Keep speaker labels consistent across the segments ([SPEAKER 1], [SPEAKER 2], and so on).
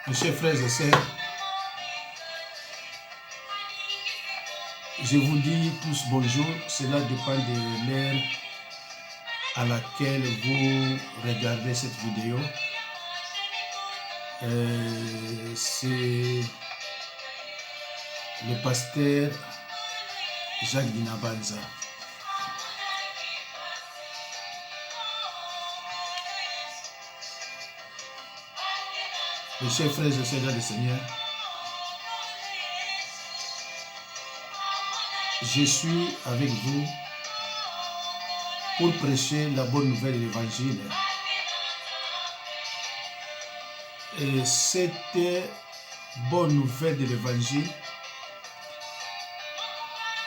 [SPEAKER 1] Mes chers frères et sœurs, je vous dis tous bonjour. Cela dépend de l'heure à laquelle vous regardez cette vidéo. C'est le pasteur Jacques Dinabanza. Mes chers frères et sœurs dans le Seigneur, je suis avec vous pour prêcher la bonne nouvelle de l'Évangile. Et cette bonne nouvelle de l'Évangile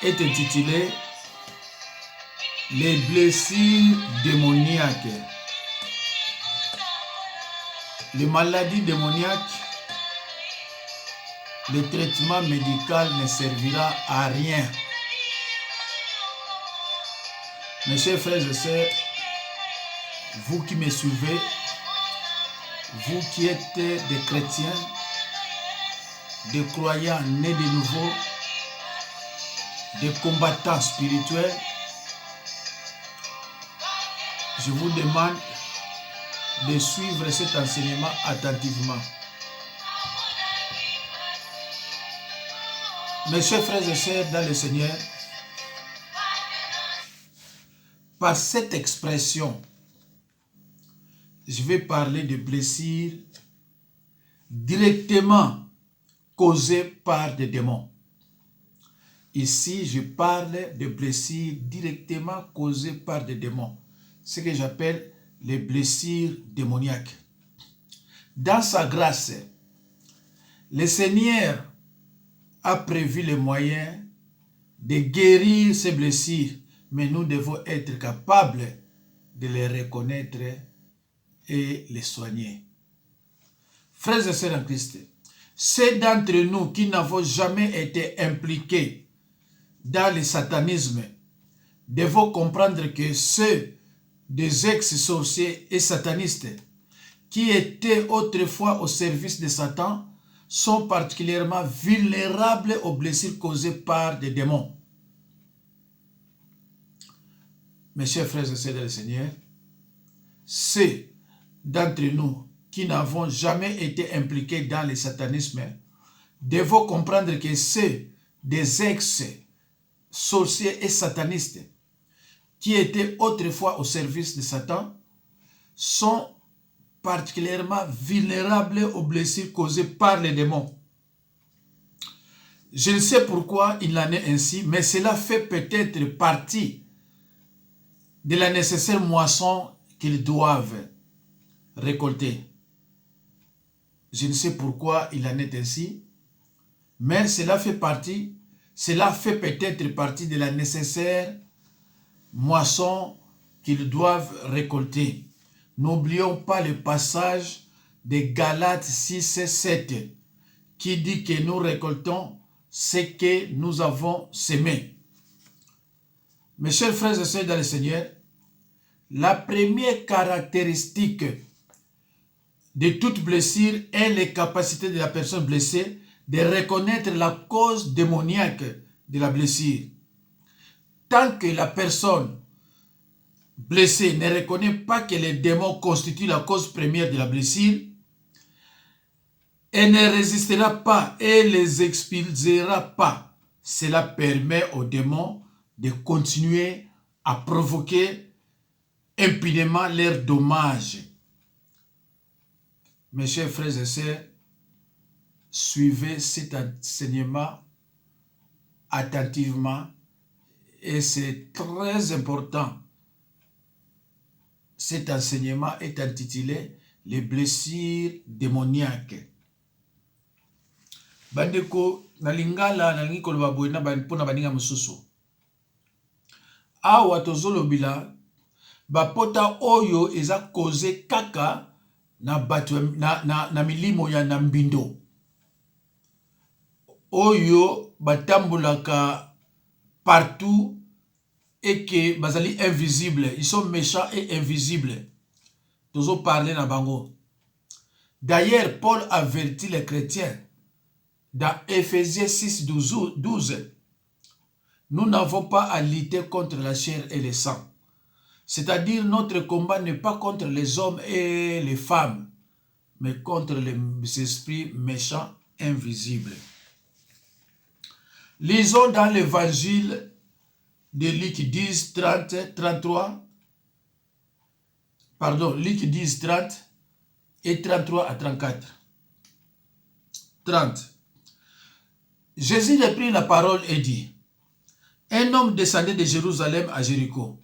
[SPEAKER 1] est intitulée « Les blessures démoniaques ». Les maladies démoniaques, le traitement médical ne servira à rien. Mes chers frères et sœurs, vous qui me suivez, vous qui êtes des chrétiens, des croyants nés de nouveau, des combattants spirituels, je vous demande de suivre cet enseignement attentivement. Mes chers frères et sœurs dans le Seigneur, par cette expression, je vais parler de blessures directement causées par des démons. Ici, je parle de blessures directement causées par des démons, ce que j'appelle les blessures démoniaques. Dans sa grâce, le Seigneur a prévu les moyens de guérir ces blessures, mais nous devons être capables de les reconnaître et les soigner. Frères et sœurs en Christ, ceux d'entre nous qui n'avons jamais été impliqués dans le satanisme devons comprendre que ceux des ex-sorciers et satanistes qui étaient autrefois au service de Satan sont particulièrement vulnérables aux blessures causées par des démons. Mes chers frères et sœurs dans le Seigneur, ceux d'entre nous qui n'avons jamais été impliqués dans le satanisme devons comprendre que ceux des ex-sorciers et satanistes qui étaient autrefois au service de Satan sont particulièrement vulnérables aux blessures causées par les démons. Je ne sais pourquoi il en est ainsi, mais cela fait peut-être partie de la nécessaire moisson qu'ils doivent récolter. Je ne sais pourquoi il en est ainsi, mais cela fait peut-être partie de la nécessaire moisson qu'ils doivent récolter. N'oublions pas le passage de Galates 6 et 7 qui dit que nous récoltons ce que nous avons semé. Mes chers frères et sœurs dans le Seigneur, la première caractéristique de toute blessure est la capacité de la personne blessée de reconnaître la cause démoniaque de la blessure. Tant que la personne blessée ne reconnaît pas que les démons constituent la cause première de la blessure, elle ne résistera pas et les expulsera pas. Cela permet aux démons de continuer à provoquer impunément leurs dommages. Mes chers frères et sœurs, suivez cet enseignement attentivement et c'est très important. Cet enseignement est intitulé « Les blessures démoniaques ». Bandeko, na lingala na lingi koloba boye na pona baninga mosusu. Awa tozolobila bapota oyo eza koze kaka na batu na milimo ya na mbindo. Oyo batambulaka partout et que bazali invisibles, ils sont méchants et invisibles. Tozo parler na bango. D'ailleurs, Paul avertit les chrétiens dans Éphésiens 6, 12. Nous n'avons pas à lutter contre la chair et le sang. C'est-à-dire, notre combat n'est pas contre les hommes et les femmes, mais contre les esprits méchants invisibles. Lisons dans l'évangile de Luc 10, 30, 33. Pardon, Luc 10, 30 et 33 à 34. 30. Jésus reprit la parole et dit, un homme descendait de Jérusalem à Jéricho.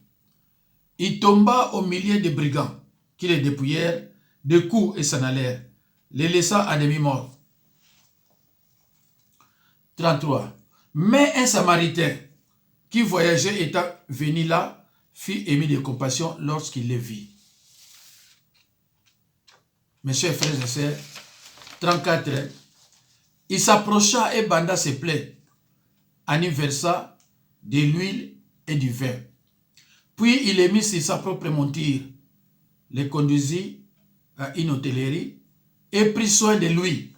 [SPEAKER 1] Il tomba au milieu des brigands qui le dépouillèrent de coups et s'en allèrent, les laissant à demi-mort. 33. Mais un Samaritain qui voyageait étant venu là, fut ému de compassion lorsqu'il le vit. Mes chers frères et sœurs, 34. Il s'approcha et banda ses plaies, en y versa de l'huile et du vin. Puis il les mit sur sa propre monture, les conduisit à une hôtellerie et prit soin de lui.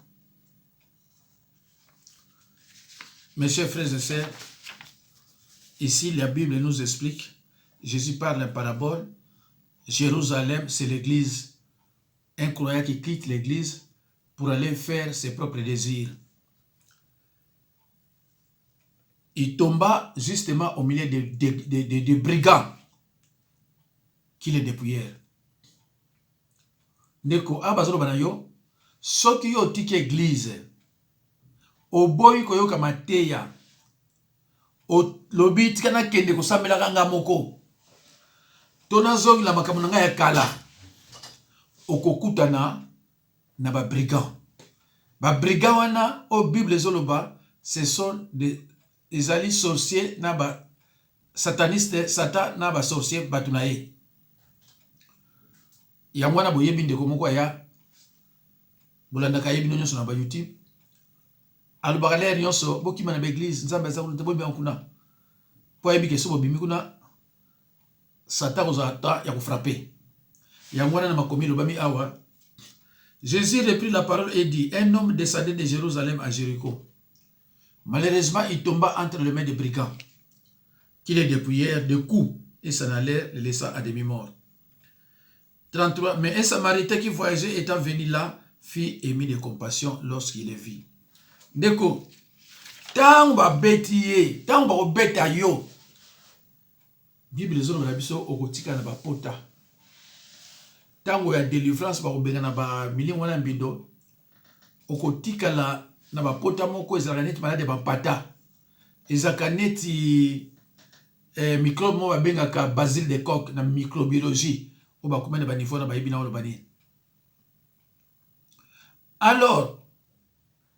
[SPEAKER 1] Mes chers frères et sœurs, ici la Bible nous explique, Jésus parle en parabole, Jérusalem c'est l'église, un croyant qui quitte l'église pour aller faire ses propres désirs. Il tomba justement au milieu des brigands qui le dépouillèrent. Neko abazolo banayo, soki yo tiki église, oboyi koyoka mateya, o lobi tikana kende kosambela kanga moko, tona zongi la makambo na ngai ya kala, okokutana na ba brigands. Ba brigands wana au Bible zoloba, ce sont des alliés sorciers na ba satanistes, satan na ba sorciers batunaye. Ya mwana boyebi ndeko moko ya bolanda kayebi nyonso na ba YouTube. Alubakaler nyonso bokima na l'église nzambe za ko bobi kuna. Po yebi ke sobo bimi kuna satan kozata ya ko frapper. Ya mwana na makomi lobami awa. Jésus reprit la parole et dit, un homme descendait de Jérusalem à Jéricho. Malheureusement, il tomba entre les mains des brigands, qui les dépouillèrent de coups et s'en allèrent, les laissant à demi-mort. 33. Mais un Samaritain qui voyageait étant venu là, fit ému de compassion lorsqu'il les vit. Ndeko, tant ba betiye, tant ba beta yo. Bible zolo na biso okotika na ba pota. Tango ya délivrance ba kobenga na ba million wana mbindo okotika na ba pota moko ezala neti malade ba pata ezaka neti microbe mo ba benga ka Basile de Koch na microbiologie o ba komena ba niveau na ba yebina wala bani. Alors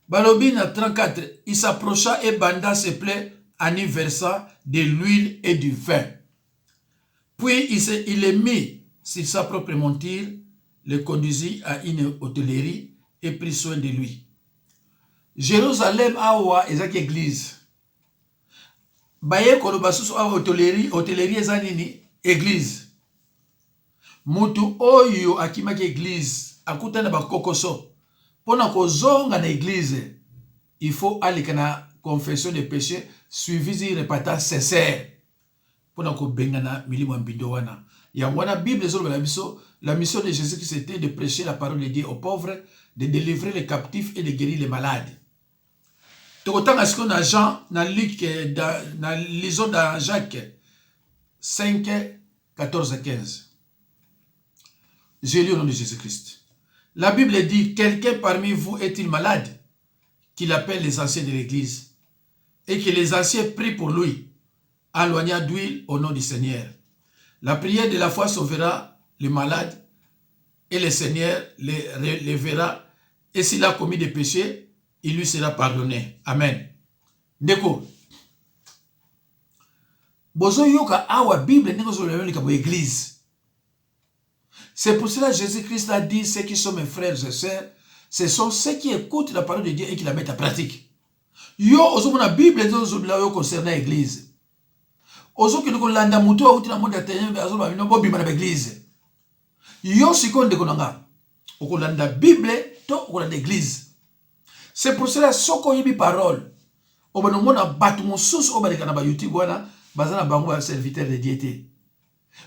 [SPEAKER 1] balobi na 34, il s'approcha et banda ses plaies en y versant de l'huile et du vin. Puis il les mit sur sa propre monture, le conduisit à une hôtellerie et prit soin de lui. Jérusalem awa ezaki église. Baye koloba susu awa hôtellerie ezanini église. Mutu oyo akimaki église akutana bakokoso. Pona kozonga na église, il faut aller na confession de péché suivi de repentance sincère. Pona ko bengana milimo mbindo wana. Ya wana Bible la mission de Jésus c'était de prêcher la parole de Dieu aux pauvres, de délivrer les captifs et de guérir les malades. Tokotanga siko na Jean, na Luc, na lisons dans Jacques 5, 14 à 15. J'ai lu au nom de Jésus-Christ. La Bible dit, quelqu'un parmi vous est-il malade? Qu'il appelle les anciens de l'église et que les anciens prient pour lui, éloignant d'huile au nom du Seigneur. La prière de la foi sauvera les malades et le Seigneur les verra, et s'il a commis des péchés, il lui sera pardonné. Amen. Ndeko. Bozo yoka awa Bible n'est pas une église. C'est pour cela que Jésus-Christ a dit, ceux qui sont mes frères et sœurs, ce sont ceux qui écoutent la parole de Dieu et qui la mettent en pratique. Yo, ozo mona Bible concernant l'église. Ozo ki landa muto wa uti na monde atenye azo ba bino bobi mana l'église. Yo sikonde konanga. Okolanda Bible to l'église. C'est pour cela soko yibi parole. Obano mona batu mosusu obaleka na ba YouTube wana bazana bango serviteur de Dieu.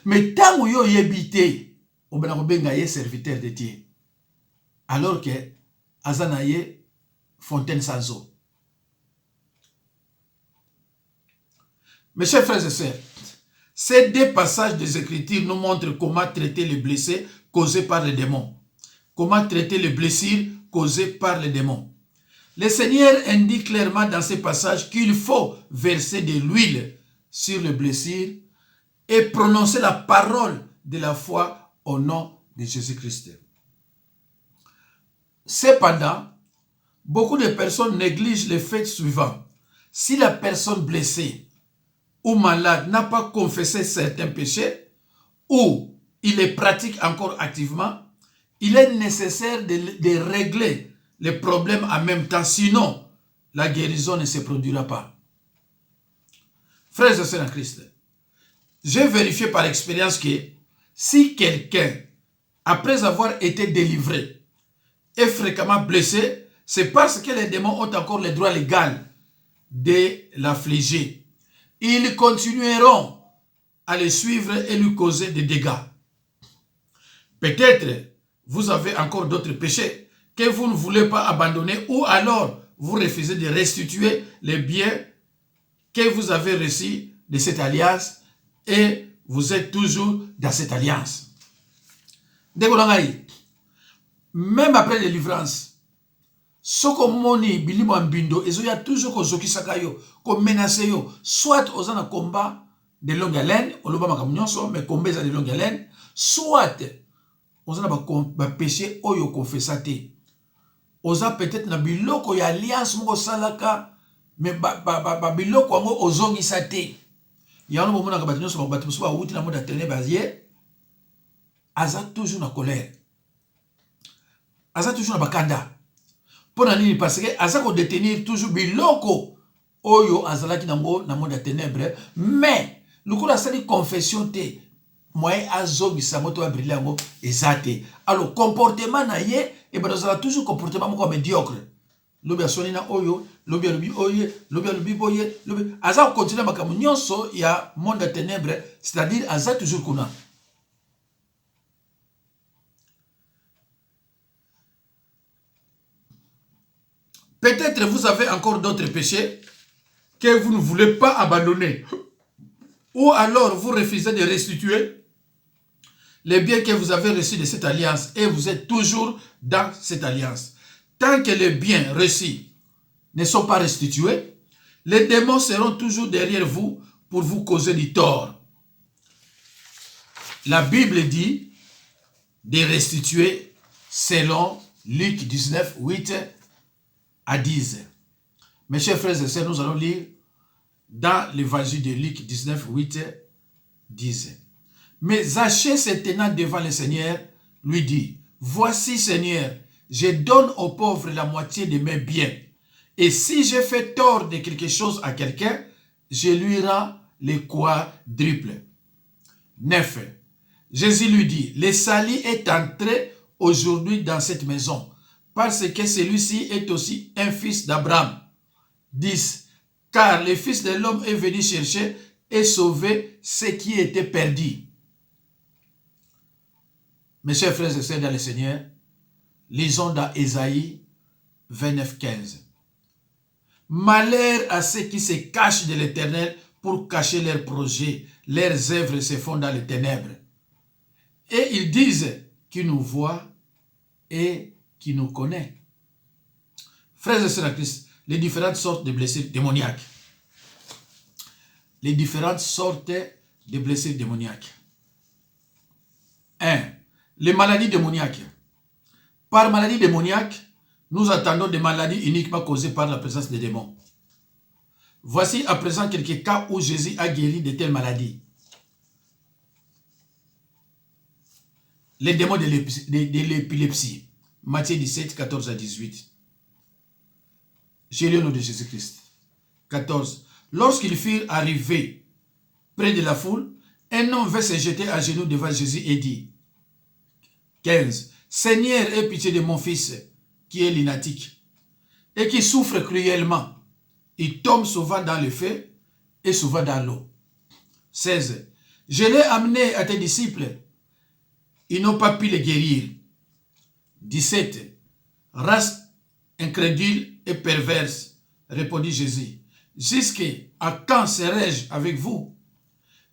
[SPEAKER 1] Mais tango yo yebite obana ko benga ye serviteur de Dieu. Alors que azana ye fontaine sans eau. Mes chers frères et sœurs, ces deux passages des Écritures nous montrent comment traiter les blessés causés par les démons. Comment traiter les blessures causées par les démons. Le Seigneur indique clairement dans ces passages qu'il faut verser de l'huile sur les blessures et prononcer la parole de la foi au nom de Jésus-Christ. Cependant, beaucoup de personnes négligent le fait suivant. Si la personne blessée ou malade n'a pas confessé certains péchés ou il les pratique encore activement, il est nécessaire de régler les problèmes en même temps, sinon la guérison ne se produira pas. Frères et sœurs en Christ, j'ai vérifié par expérience que si quelqu'un, après avoir été délivré, est fréquemment blessé, c'est parce que les démons ont encore le droit légal de l'affliger. Ils continueront à le suivre et lui causer des dégâts. Peut-être vous avez encore d'autres péchés que vous ne voulez pas abandonner ou alors vous refusez de restituer les biens que vous avez reçus de cette alliance et vous êtes toujours dans cette alliance. Même après la délivrance, ce que moni bilimo ambindo, il y a toujours que zoki sakayo, comme menacer yo, soit aux en combat de longue haleine, on le voit ma mais combat de longue haleine, soit aux en ba péché oyo confessate. Oza peut-être na biloko ya alliance moko salaka, mais ba biloko ngo ozongi sate. Ya no mona ka batinyo so ba batu so ba wuti na moda tene bazier. Aza toujours na colère. Aza toujours na bakanda. Pour nani parce que aza ko détenir toujours biloko oyo azalaki nango na moda ténèbre, mais lukola sali confession te moyen azongisa moto wa brillango ezate. Alors comportement na ye et ben nous avons toujours comportement moko médiocre. Lobi asoni na oyo, lobi alobi oye, lobi alobi boye, lobi aza continue makamu nyonso ya monde de ténèbres, c'est-à-dire aza toujours kuna. Peut-être vous avez encore d'autres péchés que vous ne voulez pas abandonner. Ou alors vous refusez de restituer les biens que vous avez reçus de cette alliance et vous êtes toujours dans cette alliance. Tant que les biens reçus ne sont pas restitués, les démons seront toujours derrière vous pour vous causer du tort. La Bible dit de restituer selon Luc 19, 8 à 10. Mes chers frères et sœurs, nous allons lire dans l'évangile de Luc 19, 8, 10. Mais Zachée se tenant devant le Seigneur, lui dit, « Voici, Seigneur, je donne aux pauvres la moitié de mes biens. Et si j'ai fait tort de quelque chose à quelqu'un, je lui rends le quadruple. » 9. Jésus lui dit, « Le salut est entré aujourd'hui dans cette maison, parce que celui-ci est aussi un fils d'Abraham. » 10. Car le Fils de l'homme est venu chercher et sauver ce qui était perdu. Mes chers frères et sœurs dans le Seigneur, lisons dans Ésaïe 29, 15. Malheur à ceux qui se cachent de l'Éternel pour cacher leurs projets, leurs œuvres se font dans les ténèbres. Et ils disent qu'ils nous voient et qu'ils nous connaissent. Frères et sœurs en Christ, les différentes sortes de blessures démoniaques. Les différentes sortes de blessures démoniaques. 1. Les maladies démoniaques. Par maladie démoniaque, nous attendons des maladies uniquement causées par la présence des démons. Voici à présent quelques cas où Jésus a guéri de telles maladies. Les démons de l'épilepsie. Matthieu 17, 14 à 18. J'ai lu le nom de Jésus-Christ. 14. Lorsqu'ils furent arrivés près de la foule, un homme vint se jeter à genoux devant Jésus et dit, 15. Seigneur, aie pitié de mon fils, qui est lunatique et qui souffre cruellement. Il tombe souvent dans le feu et souvent dans l'eau. 16. Je l'ai amené à tes disciples. Ils n'ont pas pu le guérir. 17. Race incrédule et perverse, répondit Jésus. Jusqu'à quand serai-je avec vous?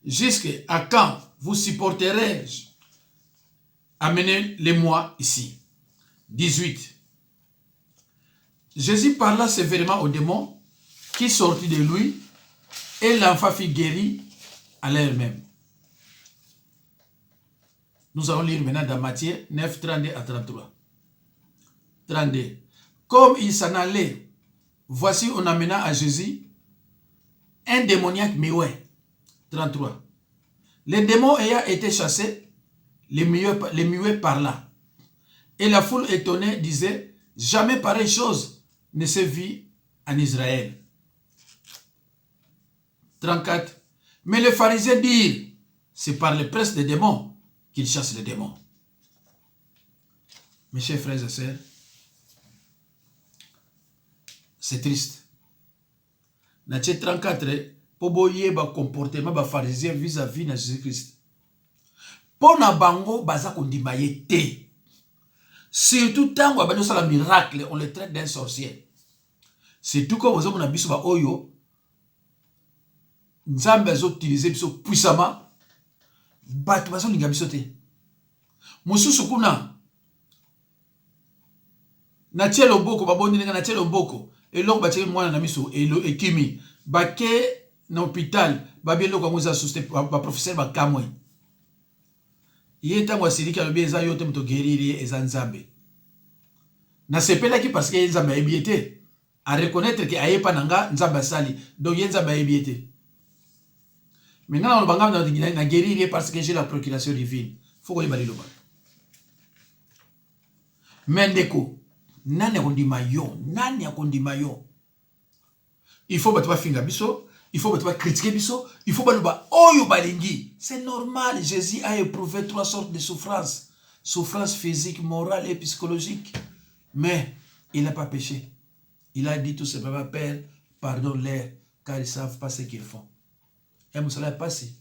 [SPEAKER 1] Jusqu'à quand vous supporterai-je? Amenez-les-moi ici. 18. Jésus parla sévèrement au démon qui sortit de lui et l'enfant fut guéri à l'heure même. Nous allons lire maintenant dans Matthieu 9, 32 à 33. 32. Comme il s'en allait, voici on amena à Jésus un démoniaque muet. 33. Les démons ayant été chassés, les muets parla. Et la foule étonnée disait, jamais pareille chose ne s'est vue en Israël. 34. Mais les pharisiens dirent, c'est par le prince des démons qu'il chasse les démons. Mes chers frères et sœurs, c'est triste. Natie 34, pour boyer ba comportement ba pharisien vis-à-vis de Jésus-Christ. Pour na bango baza kondimaye te. Surtout tant qu'on a un miracle, on le traite d'un sorcier. Surtout quand vous avez un biso ba oyo, Nzambe a utilisé biso puissamment. Batu bazo linga biso te. Mususu kuna na tielo boko babondi na tielo boko eloko batie mwana na miso ekimi bake na hôpital babielo ko ngoza susté ba professeur ba kamwe yeta ngwa sirika lobi eza yote mto guérir eza Nzambe na sepela ki parce que Nzambe ebiete à reconnaître que ayepa nanga Nzambe sali donc Nzambe ebiete. Maintenant, on va guérir parce que j'ai la procuration divine. Il faut qu'on y aille là-bas. Mais ndeko, nani a kondi mayo. Il faut pas finga biso, il faut pas critiquer biso, il faut pas oyo balingi. C'est normal, Jésus a éprouvé 3 sortes de souffrances. Souffrance physique, morale et psychologique. Mais il n'a pas péché. Il a dit tout simplement, Père, pardonne-les, car ils ne savent pas ce qu'ils font. Et musala pasi.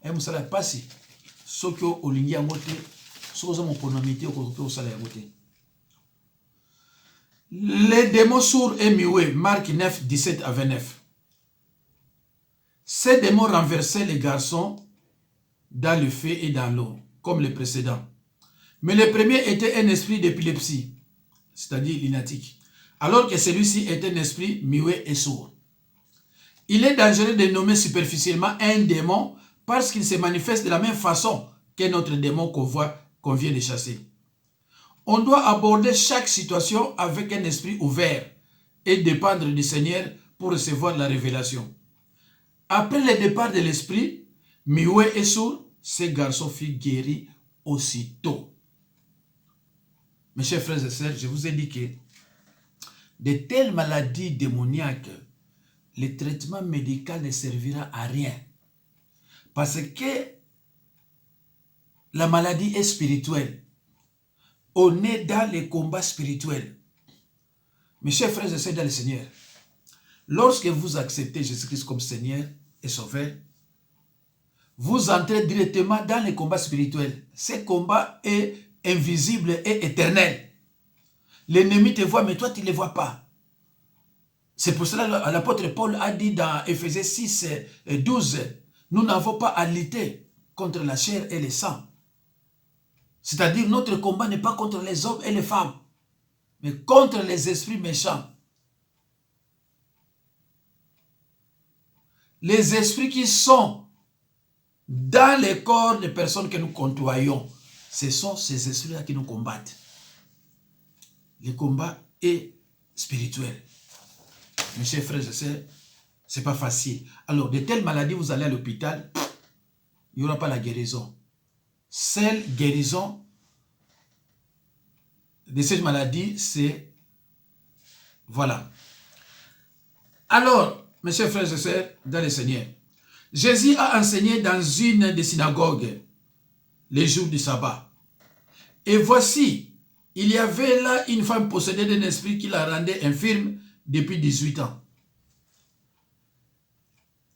[SPEAKER 1] Et musala pasi. Soko olingi amote, soko mon pronomité au sala amote. Les démons sourds et muets, Marc 9, 17 à 29. Ces démons renversaient les garçons dans le feu et dans l'eau, comme les précédents. Mais le premier était un esprit d'épilepsie, c'est-à-dire lunatique, alors que celui-ci était un esprit muet et sourd. Il est dangereux de nommer superficiellement un démon parce qu'il se manifeste de la même façon qu'un autre démon qu'on vient de chasser. On doit aborder chaque situation avec un esprit ouvert et dépendre du Seigneur pour recevoir la révélation. Après le départ de l'esprit, muet et sourd, ces garçons furent guéris aussitôt. Mes chers frères et sœurs, je vous ai dit que de telles maladies démoniaques, le traitement médical ne servira à rien. Parce que la maladie est spirituelle. On est dans les combats spirituels. Mes chers frères et sœurs dans le Seigneur, lorsque vous acceptez Jésus-Christ comme Seigneur et Sauveur, vous entrez directement dans les combats spirituels. Ce combat est invisible et éternel. L'ennemi te voit, mais toi tu ne le vois pas. C'est pour cela que l'apôtre Paul a dit dans Éphésiens 6, 12, nous n'avons pas à lutter contre la chair et le sang. C'est-à-dire notre combat n'est pas contre les hommes et les femmes, mais contre les esprits méchants. Les esprits qui sont dans les corps des personnes que nous côtoyons, ce sont ces esprits-là qui nous combattent. Le combat est spirituel. Mes chers frères et sœurs, ce n'est pas facile. Alors, de telles maladies, vous allez à l'hôpital, il n'y aura pas la guérison. Seule guérison de cette maladie, c'est... Voilà. Alors, mes chers frères et sœurs, dans le Seigneur, Jésus a enseigné dans une des synagogues les jours du sabbat. Et voici il y avait là une femme possédée d'un esprit qui la rendait infirme depuis 18 ans.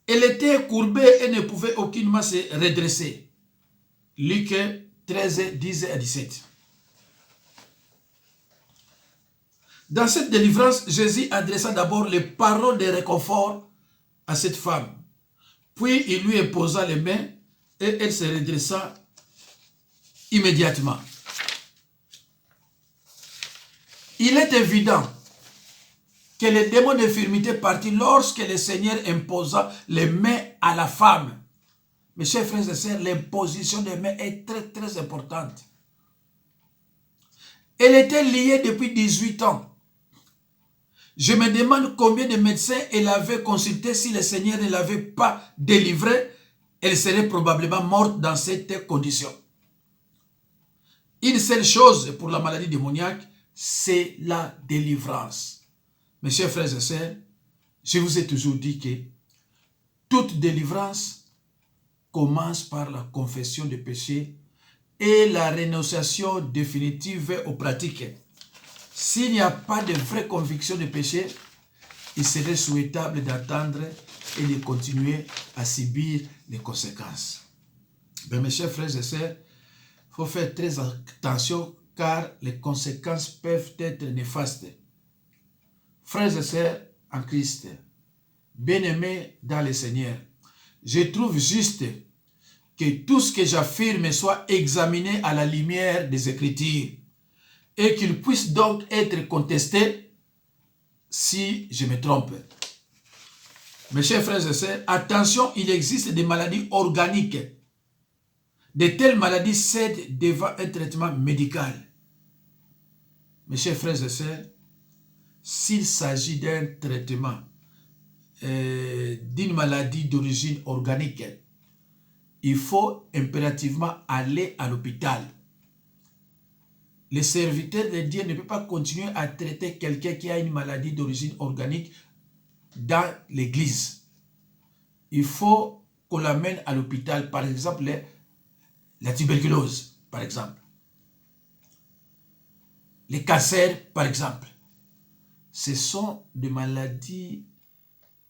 [SPEAKER 1] Elle était courbée et ne pouvait aucunement se redresser. Luc 13, 10 à 17. Dans cette délivrance, Jésus adressa d'abord les paroles de réconfort à cette femme. Puis il lui imposa les mains et elle se redressa immédiatement. Il est évident que le démon d'infirmité partit lorsque le Seigneur imposa les mains à la femme. Mes chers frères et sœurs, l'imposition des mains est très importante. Elle était liée depuis 18 ans. Je me demande combien de médecins elle avait consulté. Si le Seigneur ne l'avait pas délivrée, elle serait probablement morte dans cette condition. Une seule chose pour la maladie démoniaque, c'est la délivrance. Mes chers frères et sœurs, je vous ai toujours dit que toute délivrance commence par la confession des péchés et la renonciation définitive aux pratiques. S'il n'y a pas de vraie conviction de péché, il serait souhaitable d'attendre et de continuer à subir les conséquences. Mais mes chers frères et sœurs, il faut faire très attention car les conséquences peuvent être néfastes. Frères et sœurs en Christ, bien-aimés dans le Seigneur, je trouve juste que tout ce que j'affirme soit examiné à la lumière des Écritures et qu'il puisse donc être contesté si je me trompe. Mes chers frères et sœurs, attention, il existe des maladies organiques. De telles maladies cèdent devant un traitement médical. Mes chers frères et sœurs, s'il s'agit d'un traitement d'une maladie d'origine organique, il faut impérativement aller à l'hôpital. Le serviteur de Dieu ne peut pas continuer à traiter quelqu'un qui a une maladie d'origine organique dans l'église. Il faut qu'on l'amène à l'hôpital, par exemple, la tuberculose, par exemple. Les cancers, par exemple. Ce sont des maladies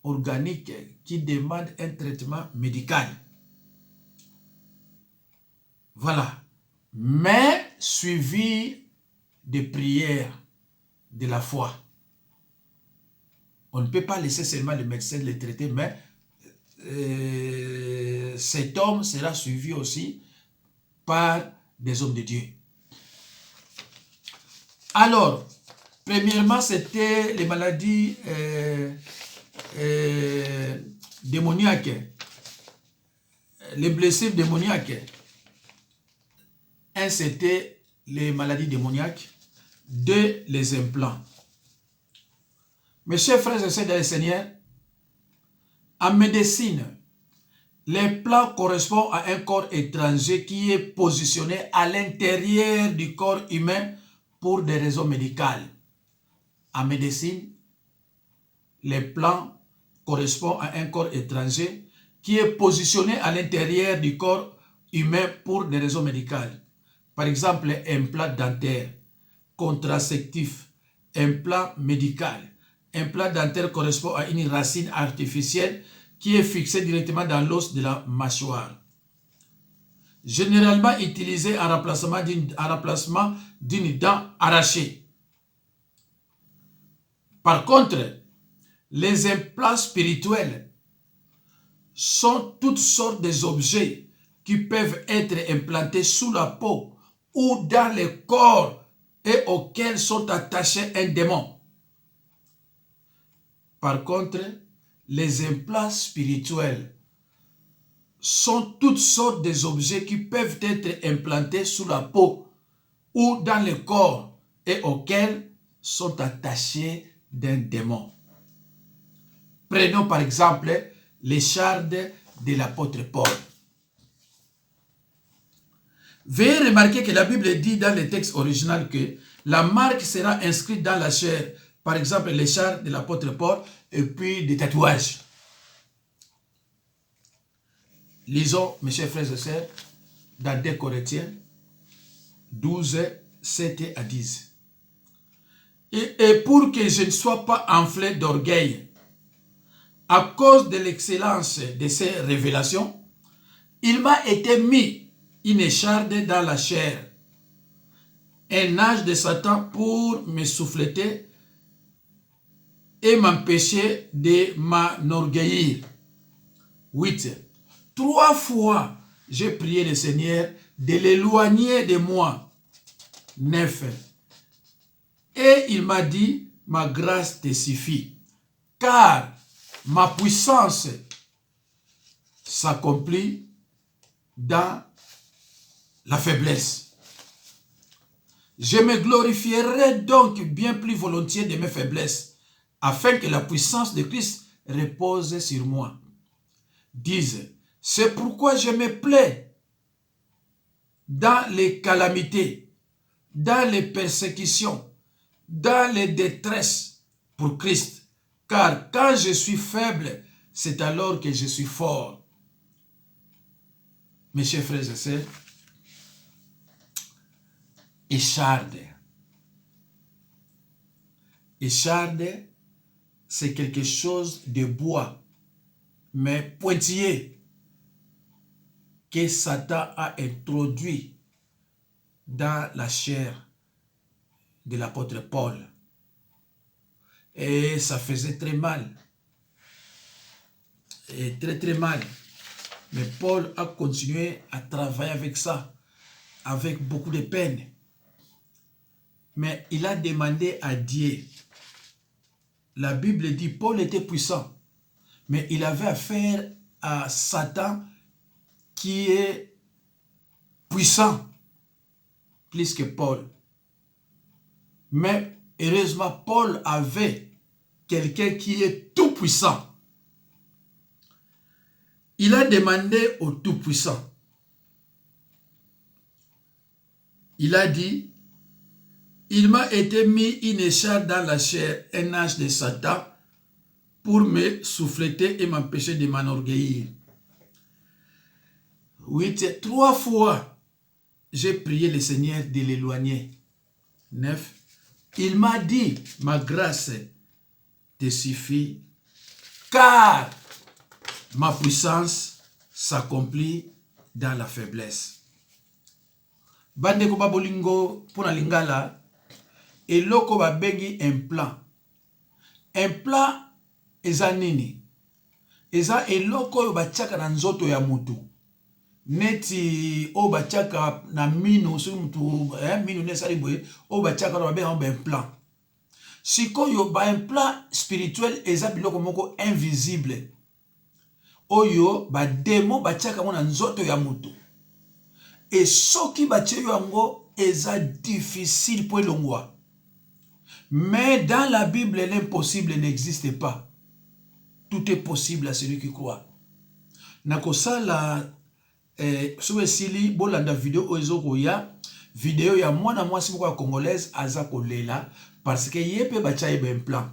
[SPEAKER 1] organiques qui demandent un traitement médical. Voilà. Mais suivi de prières, de la foi. On ne peut pas laisser seulement le médecin les traiter, mais cet homme sera suivi aussi par des hommes de Dieu. Alors, premièrement, c'était les maladies démoniaques, les blessures démoniaques. Un, c'était les maladies démoniaques. Deux, les implants. Mes chers frères et sœurs dans le Seigneur, en médecine, l'implant correspond à un corps étranger qui est positionné à l'intérieur du corps humain pour des raisons médicales. En médecine, l'implant correspond à un corps étranger qui est positionné à l'intérieur du corps humain pour des raisons médicales. Par exemple, implant dentaire, contraceptif, implant médical. Implant dentaire correspond à une racine artificielle qui est fixée directement dans l'os de la mâchoire. Généralement utilisé en remplacement d'une dent arrachée. Par contre, les implants spirituels sont toutes sortes d'objets qui peuvent être implantés sous la peau ou dans le corps et auxquels sont attachés un démon. Par contre, les implants spirituels sont toutes sortes d'objets qui peuvent être implantés sous la peau ou dans le corps et auxquels sont attachés d'un démon. Prenons par exemple l'écharde de l'apôtre Paul. Veuillez remarquer que la Bible dit dans le texte original que la marque sera inscrite dans la chair. Par exemple, l'écharde de l'apôtre Paul et puis des tatouages. Lisons, mes chers frères et sœurs, dans 2 Corinthiens 12, 7 à 10. Et pour que je ne sois pas enflé d'orgueil, à cause de l'excellence de ces révélations, il m'a été mis une écharde dans la chair, un âge de Satan pour me souffleter et m'empêcher de m'enorgueillir. 8. 3 fois, j'ai prié le Seigneur de l'éloigner de moi. 9. Et il m'a dit, ma grâce te suffit, car ma puissance s'accomplit dans la faiblesse. Je me glorifierai donc bien plus volontiers de mes faiblesses, afin que la puissance de Christ repose sur moi. 10. C'est pourquoi je me plais dans les calamités, dans les persécutions, dans les détresses pour Christ. Car quand je suis faible, c'est alors que je suis fort. Mes chers frères et sœurs, écharde. Écharde, c'est quelque chose de bois, mais pointillé, que Satan a introduit dans la chair de l'apôtre Paul. Et ça faisait très mal. Et très mal. Mais Paul a continué à travailler avec ça, avec beaucoup de peine. Mais il a demandé à Dieu. La Bible dit Paul était puissant, mais il avait affaire à Satan qui est puissant plus que Paul. Mais heureusement, Paul avait quelqu'un qui est tout puissant. Il a demandé au Tout-Puissant. Il a dit, il m'a été mis une écharde dans la chair, un âge de Satan, pour me souffleter et m'empêcher de m'enorgueillir. 8. 3 fois, j'ai prié le Seigneur de l'éloigner. 9. Il m'a dit, ma grâce te suffit, car ma puissance s'accomplit dans la faiblesse. Bandeko babolingo pona lingala, eloko babengi implant. Implant eza nini? Eza eloko oyo batiaka na nzoto ya mutu. Neti o batiaka na mino, so mutu mino nesali boye, o batiaka na babenga implant. Sikoyo ba implant spirituel eza biloko moko invisible. Oyo ba demo batiaka mo na nzoto ya mutu. Et soki batie yango eza difficile pour elongwa. Mais dans la Bible, l'impossible n'existe pas. Tout est possible à celui qui croit. Nakosala soube sili bolanda vidéo ezoko ya vidéo ya mwana mwasi moko ya congolaise aza kolela parce que yepe batia yeba implant.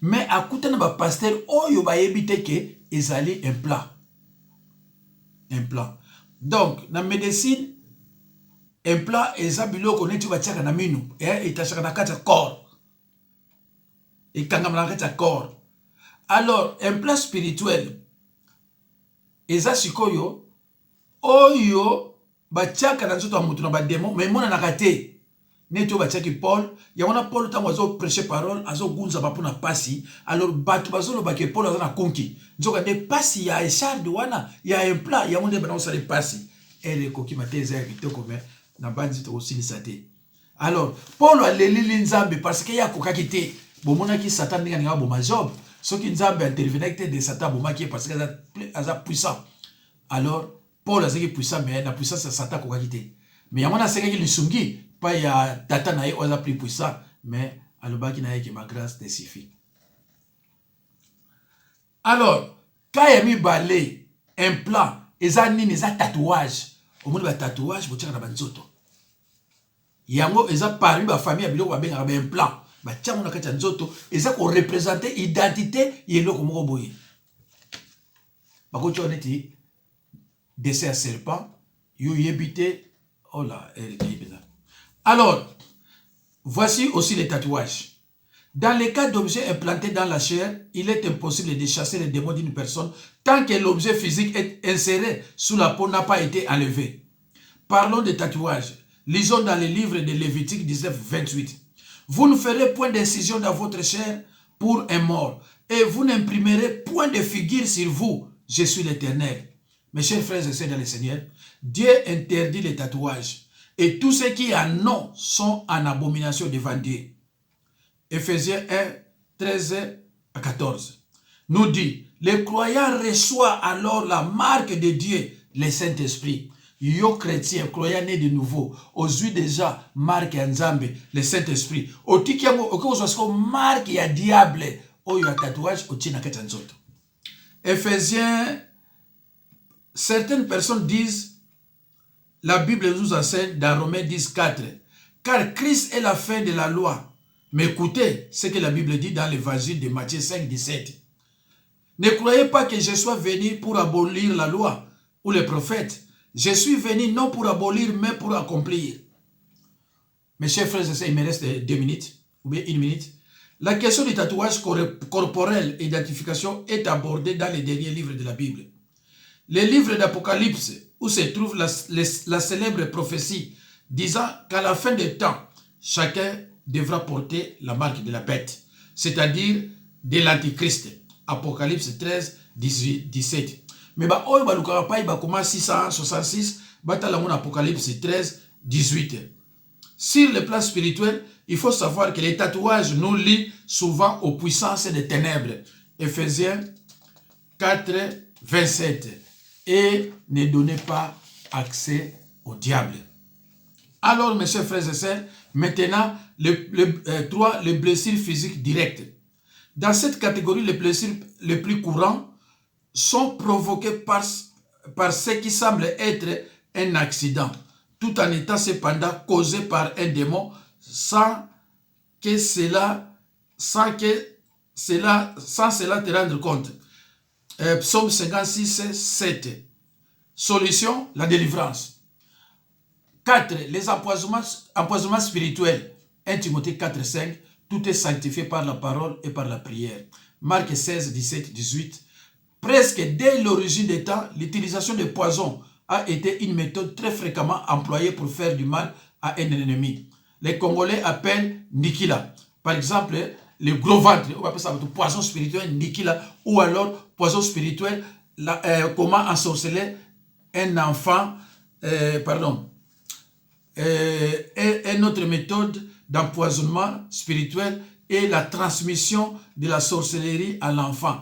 [SPEAKER 1] Mais akuta na ba pasteur oyo ba yebite ke ezali implant. Implant. Donc na médecine implant eza biloko neti batiaka na minu etachaka na kati ya corps. Ekangama na kati ya corps. Alors implant spirituel eza sikoyo oyo batiaka na nzoto ya mutu na ba démon mais mona na kate neti oyo batiaki Paul yangona Paul tango azo prêcher parole azo gunza ba pona pasi alors bato bazoloba ke Paul aza na konki nzoka nde pasi ya écharde wana ya implant yango nde bana osala pasi ele koki mateza ya kitoko mais na bandi to osilisa te. Alors Paul aleli nzambe parce que ya kokaki te bomonaki Satan ndenge nga boma Job soki nzambe intervenait de Satan bomaki parce que aza puissant. Alors Paul azaki puissant mais na puissance ya Satan kokaki te. Mais yamona asekaki lisungi pa ya tata na ye oza plus puissant mais alobaki na ye que ma grâce te suffit. Alors quand yami balé implant eza nini eza tatouage. Omoni ba tatouage botiaka na banzoto. Yango eza parmi ba famille ya biloko babengaka ba implant. Ba tiango na kati ya nzoto eza ko représenter identité yeloko moko boye. Bako neti dessin à serpent yo yebite oh là Alors, voici aussi les tatouages. Dans les cas d'objets implantés dans la chair, il est impossible de chasser les démons d'une personne tant que l'objet physique est inséré sous la peau n'a pas été enlevé. Parlons de tatouages. Lisons dans les livres de Lévitique 19, 28. Vous ne ferez point d'incision dans votre chair pour un mort, et vous n'imprimerez point de figure sur vous. Je suis l'Éternel. Mes chers frères et sœurs dans le Seigneur, Dieu interdit les tatouages, et tous ceux qui en ont sont en abomination devant Dieu. Éphésiens 1, 13 à 14 nous dit, les croyants reçoivent alors la marque de Dieu, le Saint-Esprit. Yo chrétien, croyant né de nouveau, aux yeux déjà marque ya Nzambe, le Saint-Esprit. Au tikiamo, au cas où marque ya diable, au yo tatouage, au tina ketanzoto. Éphésiens, certaines personnes disent, la Bible nous enseigne dans Romains 10, 4, car Christ est la fin de la loi. Mais écoutez ce que la Bible dit dans l'évangile de Matthieu 5, 17. Ne croyez pas que je sois venu pour abolir la loi ou les prophètes. Je suis venu non pour abolir, mais pour accomplir. Mes chers frères et sœurs, il me reste 2 minutes, ou bien 1 minute. La question du tatouage corporel et d'identification est abordée dans les derniers livres de la Bible. Les livres d'Apocalypse, où se trouve la célèbre prophétie disant qu'à la fin des temps, chacun devra porter la marque de la bête, c'est-à-dire de l'Antichrist. Apocalypse 13, 18, 17. Mais oyo balukaka pa bakoma 666, batalango Apocalypse 13, 18. Sur le plan spirituel, il faut savoir que les tatouages nous lient souvent aux puissances des ténèbres. Éphésiens 4, 27. Et ne donnez pas accès au diable. Alors, mes chers frères et sœurs, maintenant, les blessures physiques directes. Dans cette catégorie, les blessures les plus courantes sont provoquées par ce qui semble être un accident, tout en étant cependant causé par un démon sans cela te rendre compte. Psaume 56, 7. Solution, la délivrance. 4. Les empoisonnements spirituels. 1 Timothée 4, 5. Tout est sanctifié par la parole et par la prière. Marc 16, 17, 18. Presque dès l'origine des temps, l'utilisation de poisons a été une méthode très fréquemment employée pour faire du mal à un ennemi. Les Congolais appellent Nikila. Par exemple, le gros ventre, on appelle ça poison spirituel Nikila, ou alors poison spirituel, comment ensorceler un enfant, une autre méthode d'empoisonnement spirituel est la transmission de la sorcellerie à l'enfant.